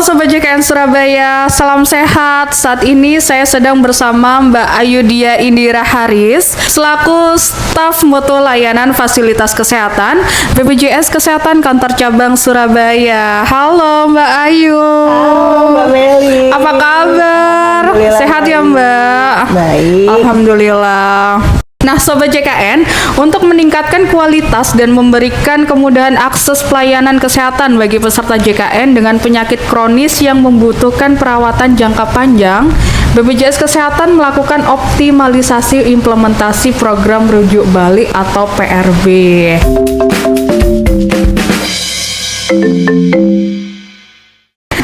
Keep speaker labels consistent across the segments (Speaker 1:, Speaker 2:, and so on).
Speaker 1: Sobat JKN Surabaya, salam sehat. Saat ini saya sedang bersama Mbak Ayudia Indira Haris selaku staf mutu layanan fasilitas kesehatan BPJS Kesehatan Kantor Cabang Surabaya. Halo Mbak Ayu.
Speaker 2: Halo Mbak Meli.
Speaker 1: Apa kabar? Sehat ya Mbak?
Speaker 2: Baik.
Speaker 1: Alhamdulillah. Nah, Sobat JKN, untuk meningkatkan kualitas dan memberikan kemudahan akses pelayanan kesehatan bagi peserta JKN dengan penyakit kronis yang membutuhkan perawatan jangka panjang, BPJS Kesehatan melakukan optimalisasi implementasi program rujuk balik atau PRB.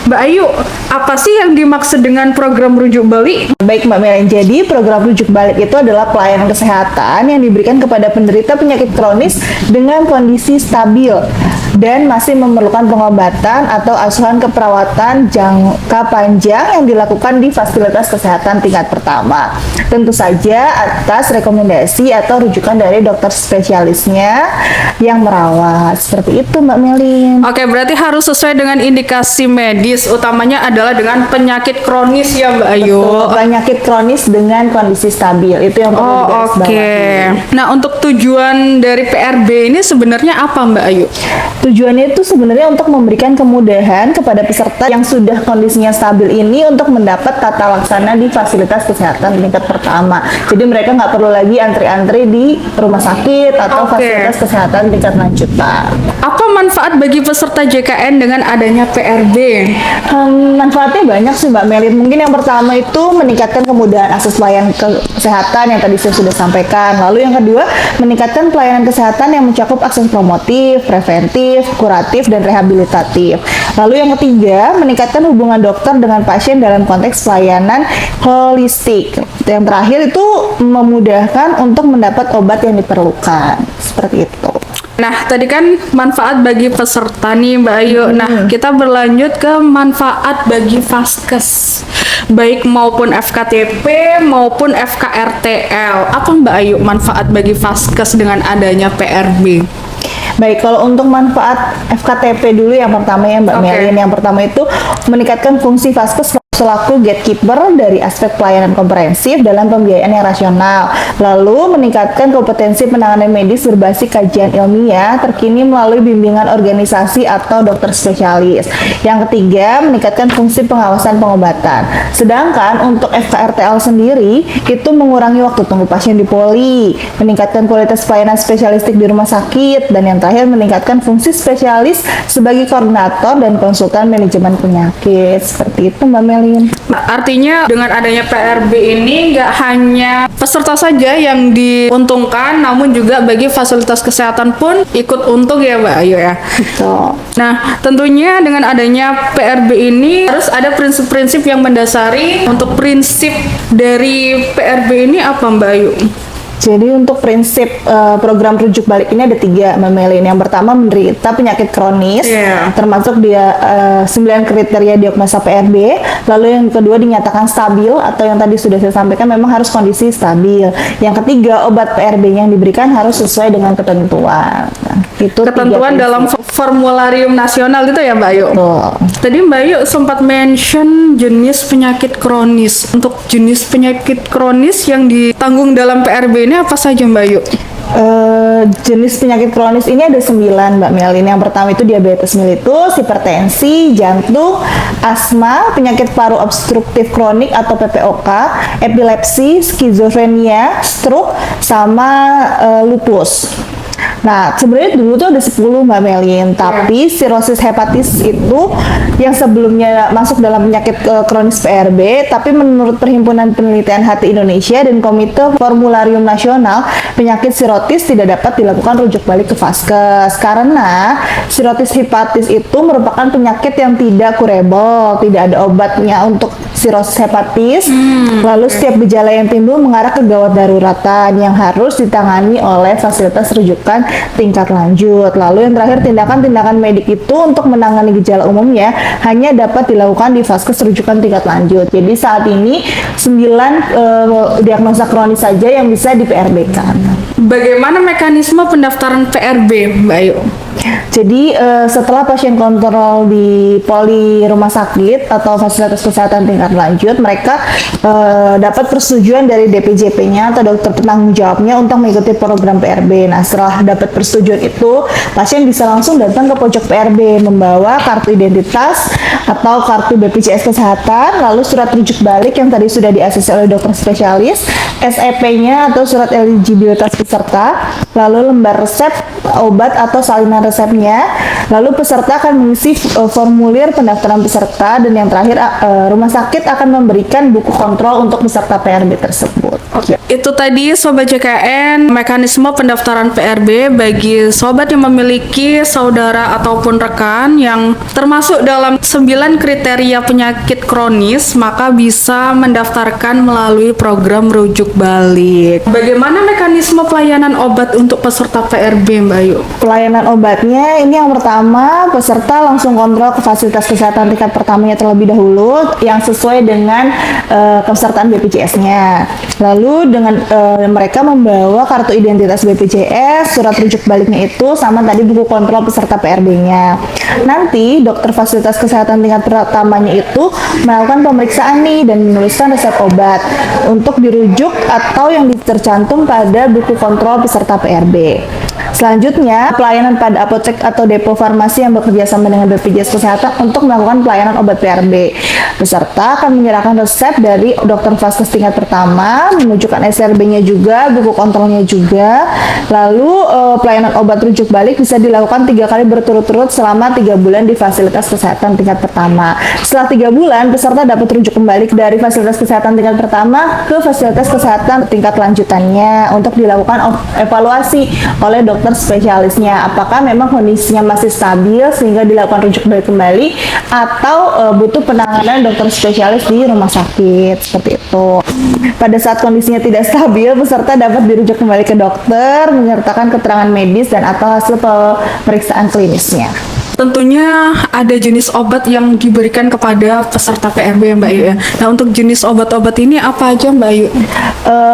Speaker 1: Mbak Ayu, apa sih yang dimaksud dengan program rujuk balik?
Speaker 2: Baik Mbak Meli, jadi program rujuk balik itu adalah pelayanan kesehatan yang diberikan kepada penderita penyakit kronis dengan kondisi stabil dan masih memerlukan pengobatan atau asuhan keperawatan jangka panjang yang dilakukan di fasilitas kesehatan tingkat pertama. Tentu saja atas rekomendasi atau rujukan dari dokter spesialisnya yang merawat. Seperti itu Mbak Meli.
Speaker 1: Oke, berarti harus sesuai dengan indikasi medis, utamanya adalah dengan penyakit kronis ya Mbak Ayu.
Speaker 2: Betul, penyakit kronis dengan kondisi stabil, itu yang perlu digarisbawahi.
Speaker 1: Nah, untuk tujuan dari PRB ini sebenarnya apa Mbak Ayu?
Speaker 2: Tujuannya itu sebenarnya untuk memberikan kemudahan kepada peserta yang sudah kondisinya stabil ini untuk mendapat tata laksana di fasilitas kesehatan tingkat pertama. Jadi mereka nggak perlu lagi antri-antri di rumah sakit atau fasilitas kesehatan tingkat lanjutan.
Speaker 1: Apa manfaat bagi peserta JKN dengan adanya PRB?
Speaker 2: Manfaatnya banyak sih Mbak Meli. Mungkin yang pertama itu meningkatkan kemudahan akses pelayanan kesehatan yang tadi saya sudah sampaikan. Lalu yang kedua, meningkatkan pelayanan kesehatan yang mencakup akses promotif, preventif, kuratif, dan rehabilitatif. Lalu yang ketiga, meningkatkan hubungan dokter dengan pasien dalam konteks pelayanan holistik. Yang terakhir itu memudahkan untuk mendapat obat yang diperlukan. Seperti itu.
Speaker 1: Nah, tadi kan manfaat bagi peserta nih Mbak Ayu. Nah, kita berlanjut ke manfaat bagi Vaskes, baik maupun FKTP maupun FKRTL. Apa Mbak Ayu manfaat bagi Vaskes dengan adanya PRB?
Speaker 2: Baik, kalau untuk manfaat FKTP dulu yang pertama ya Mbak Melin. Yang pertama itu meningkatkan fungsi Vaskes selaku gatekeeper dari aspek pelayanan komprehensif dalam pembiayaan yang rasional. Lalu meningkatkan kompetensi penanganan medis berbasis kajian ilmiah terkini melalui bimbingan organisasi atau dokter spesialis. Yang ketiga, meningkatkan fungsi pengawasan pengobatan. Sedangkan untuk FKRTL sendiri itu mengurangi waktu tunggu pasien di poli, meningkatkan kualitas pelayanan spesialistik di rumah sakit, dan yang terakhir meningkatkan fungsi spesialis sebagai koordinator dan konsultan manajemen penyakit. Seperti itu Mbak Mel.
Speaker 1: Artinya dengan adanya PRB ini nggak hanya peserta saja yang diuntungkan, namun juga bagi fasilitas kesehatan pun ikut untung ya Mbak Ayu ya.
Speaker 2: Betul.
Speaker 1: Nah, tentunya dengan adanya PRB ini harus ada prinsip-prinsip yang mendasari. Untuk prinsip dari PRB ini apa Mbak Ayu?
Speaker 2: Jadi untuk prinsip program rujuk balik ini ada 3 Mbak Melin. Yang pertama menderita penyakit kronis, termasuk dia 9 kriteria diagnosa PRB. Lalu yang kedua dinyatakan stabil atau yang tadi sudah saya sampaikan memang harus kondisi stabil. Yang ketiga obat PRB yang diberikan harus sesuai dengan ketentuan. Nah, itu
Speaker 1: ketentuan dalam formularium nasional itu ya Mbak Ayu. Tadi Mbak Ayu sempat mention jenis penyakit kronis. Untuk jenis penyakit kronis yang ditanggung dalam PRB ini apa saja Mbak Ayu?
Speaker 2: Jenis penyakit kronis ini ada 9 Mbak Melin. Yang pertama itu diabetes mellitus, hipertensi, jantung, asma, penyakit paru obstruktif kronik atau PPOK, epilepsi, skizofrenia, stroke, sama lupus. Nah, sebenarnya dulu tuh ada 10 Mbak Melin, tapi sirosis hepatis itu yang sebelumnya masuk dalam penyakit kronis PRB, tapi menurut Perhimpunan Penelitian Hati Indonesia dan Komite Formularium Nasional, penyakit sirotis tidak dapat dilakukan rujuk balik ke Vaskes karena sirotis hepatis itu merupakan penyakit yang tidak curable, tidak ada obatnya untuk sirosis hepatis. Lalu setiap gejala yang timbul mengarah ke gawat daruratan yang harus ditangani oleh fasilitas rujukan tingkat lanjut. Lalu yang terakhir, tindakan-tindakan medik itu untuk menangani gejala umumnya hanya dapat dilakukan di vaskes rujukan tingkat lanjut. Jadi saat ini 9 diagnosa kronis saja yang bisa di PRB-kan.
Speaker 1: Bagaimana mekanisme pendaftaran PRB, Mbak Ayu?
Speaker 2: Jadi setelah pasien kontrol di poli rumah sakit atau fasilitas kesehatan tingkat lanjut, mereka dapat persetujuan dari DPJP-nya atau dokter penanggung jawabnya untuk mengikuti program PRB. Nah, setelah dapat persetujuan itu, pasien bisa langsung datang ke pojok PRB membawa kartu identitas atau kartu BPJS Kesehatan, lalu surat rujuk balik yang tadi sudah di-ACC oleh dokter spesialis, SEP-nya atau surat eligibilitas peserta, lalu lembar resep obat atau salinan resepnya, lalu peserta akan mengisi formulir pendaftaran peserta, dan yang terakhir rumah sakit akan memberikan buku kontrol untuk peserta PRB tersebut.
Speaker 1: Oke, itu tadi Sobat JKN mekanisme pendaftaran PRB bagi sobat yang memiliki saudara ataupun rekan yang termasuk dalam 9 kriteria penyakit kronis, maka bisa mendaftarkan melalui program rujuk balik. Bagaimana mekanisme pelayanan obat untuk peserta PRB, Mbak Ayu?
Speaker 2: Pelayanan obatnya ini yang pertama, peserta langsung kontrol ke fasilitas kesehatan tingkat pertamanya terlebih dahulu yang sesuai dengan kepesertaan BPJS-nya. Lalu dengan mereka membawa kartu identitas BPJS, surat rujuk baliknya itu sama tadi buku kontrol peserta PRB-nya. Nanti dokter fasilitas kesehatan tingkat pertamanya itu melakukan pemeriksaan nih dan menuliskan resep obat untuk dirujuk atau yang tercantum pada buku kontrol peserta PRB. Selanjutnya, pelayanan pada apotek atau depo farmasi yang bekerja sama dengan BPJS Kesehatan untuk melakukan pelayanan obat PRB. Peserta akan menyerahkan resep dari dokter vaskes tingkat pertama, menunjukkan SRB-nya juga, buku kontrolnya juga. Lalu pelayanan obat rujuk balik bisa dilakukan 3 kali berturut-turut selama 3 bulan di fasilitas kesehatan tingkat pertama. Setelah 3 bulan, peserta dapat rujuk kembali dari fasilitas kesehatan tingkat pertama ke fasilitas kesehatan tingkat lanjutannya untuk dilakukan evaluasi oleh dokter spesialisnya. Apakah memang kondisinya masih stabil sehingga dilakukan rujuk balik kembali atau butuh penanganan dokter spesialis di rumah sakit, seperti itu. Pada saat kondisinya tidak stabil, peserta dapat dirujuk kembali ke dokter menyertakan keterangan medis dan atau hasil pemeriksaan klinisnya.
Speaker 1: Tentunya ada jenis obat yang diberikan kepada peserta PRB ya, Mbak Ayu ya. Nah, untuk jenis obat-obat ini apa aja, Mbak Ayu?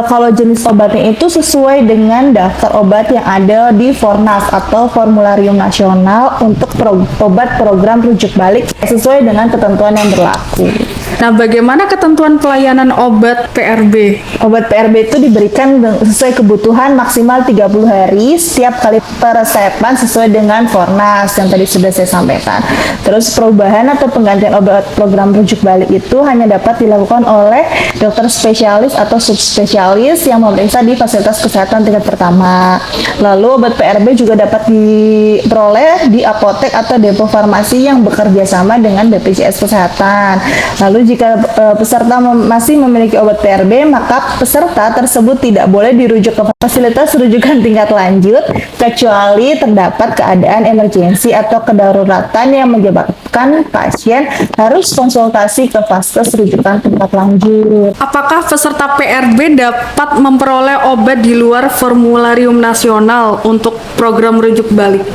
Speaker 2: Kalau jenis obatnya itu sesuai dengan daftar obat yang ada di Fornas atau Formularium Nasional untuk obat program rujuk balik sesuai dengan ketentuan yang berlaku.
Speaker 1: Nah, bagaimana ketentuan pelayanan obat PRB?
Speaker 2: Obat PRB itu diberikan sesuai kebutuhan maksimal 30 hari setiap kali peresepan sesuai dengan Fornas yang tadi sudah saya sampaikan. Terus perubahan atau penggantian obat program rujuk balik itu hanya dapat dilakukan oleh dokter spesialis atau subspesialis yang memeriksa di fasilitas kesehatan tingkat pertama. Lalu obat PRB juga dapat diperoleh di apotek atau depo farmasi yang bekerja sama dengan BPJS Kesehatan. Lalu jika peserta masih memiliki obat PRB, maka peserta tersebut tidak boleh dirujuk ke fasilitas rujukan tingkat lanjut kecuali terdapat keadaan emergensi atau kedaruratan yang menyebabkan pasien harus konsultasi ke vaskes rujukan tingkat lanjut.
Speaker 1: Apakah peserta PRB dapat memperoleh obat di luar formularium nasional untuk program rujuk balik?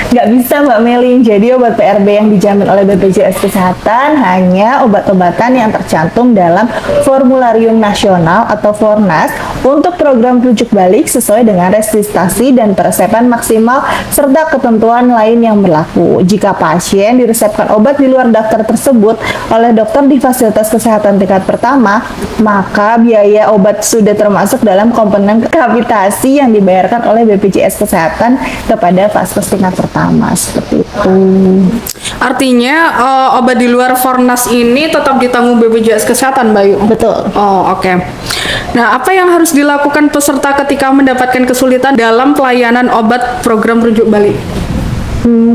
Speaker 2: Nggak bisa, Mbak Melin. Jadi obat PRB yang dijamin oleh BPJS Kesehatan hanya obat-obatan yang tercantum dalam formularium nasional atau Fornas untuk program rujuk balik sesuai dengan registrasi dan peresepan maksimal serta ketentuan lain yang berlaku. Jika pasien diresepkan obat di luar daftar tersebut oleh dokter di fasilitas kesehatan tingkat pertama, maka biaya obat sudah termasuk dalam komponen kapitasi yang dibayarkan oleh BPJS Kesehatan kepada vaskes tingkat pertama, seperti itu.
Speaker 1: Artinya obat di luar Fornas ini tetap ditanggung BPJS Kesehatan, Mbak Ayu?
Speaker 2: Betul.
Speaker 1: Oh, oke. Nah, apa yang harus dilakukan peserta ketika mendapatkan kesulitan dalam pelayanan obat program rujuk balik?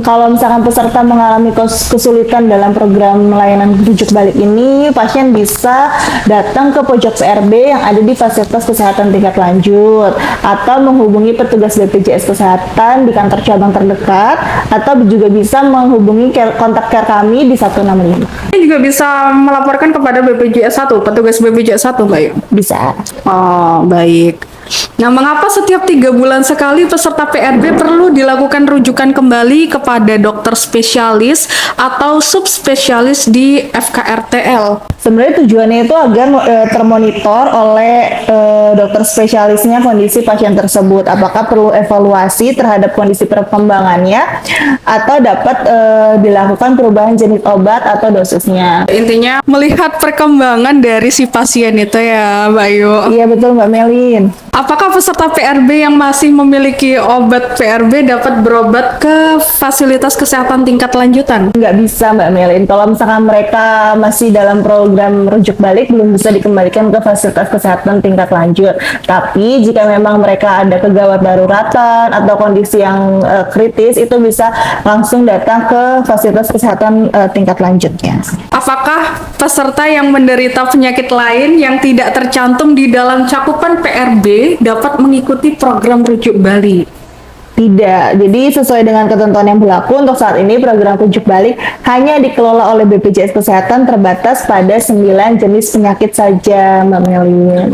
Speaker 2: Kalau misalkan peserta mengalami kesulitan dalam program layanan rujuk balik ini, pasien bisa datang ke pojok PRB yang ada di fasilitas kesehatan tingkat lanjut atau menghubungi petugas BPJS Kesehatan di kantor cabang terdekat atau juga bisa menghubungi kontak care kami di 165.
Speaker 1: Ini juga bisa melaporkan kepada BPJS 1, petugas BPJS 1, Mbak Ayu?
Speaker 2: Bisa.
Speaker 1: Oh, baik. Nah, mengapa setiap 3 bulan sekali peserta PRB perlu dilakukan rujukan kembali kepada dokter spesialis atau subspesialis di FKRTL?
Speaker 2: Sebenarnya tujuannya itu agar termonitor oleh dokter spesialisnya kondisi pasien tersebut. Apakah perlu evaluasi terhadap kondisi perkembangannya atau dapat dilakukan perubahan jenis obat atau dosisnya.
Speaker 1: Intinya melihat perkembangan dari si pasien itu ya, Mbak Ayu.
Speaker 2: Iya betul Mbak Melin.
Speaker 1: Apakah peserta PRB yang masih memiliki obat PRB dapat berobat ke fasilitas kesehatan tingkat lanjutan?
Speaker 2: Nggak bisa Mbak Melin. Kalau misalkan mereka masih dalam program rujuk balik, belum bisa dikembalikan ke fasilitas kesehatan tingkat lanjut. Tapi jika memang mereka ada kegawat daruratan atau kondisi yang kritis, itu bisa langsung datang ke fasilitas kesehatan tingkat lanjutnya.
Speaker 1: Apakah peserta yang menderita penyakit lain yang tidak tercantum di dalam cakupan PRB dapat mengikuti program rujuk balik?
Speaker 2: Tidak, jadi sesuai dengan ketentuan yang berlaku untuk saat ini program rujuk balik hanya dikelola oleh BPJS Kesehatan terbatas pada 9 jenis penyakit saja Mbak Melin.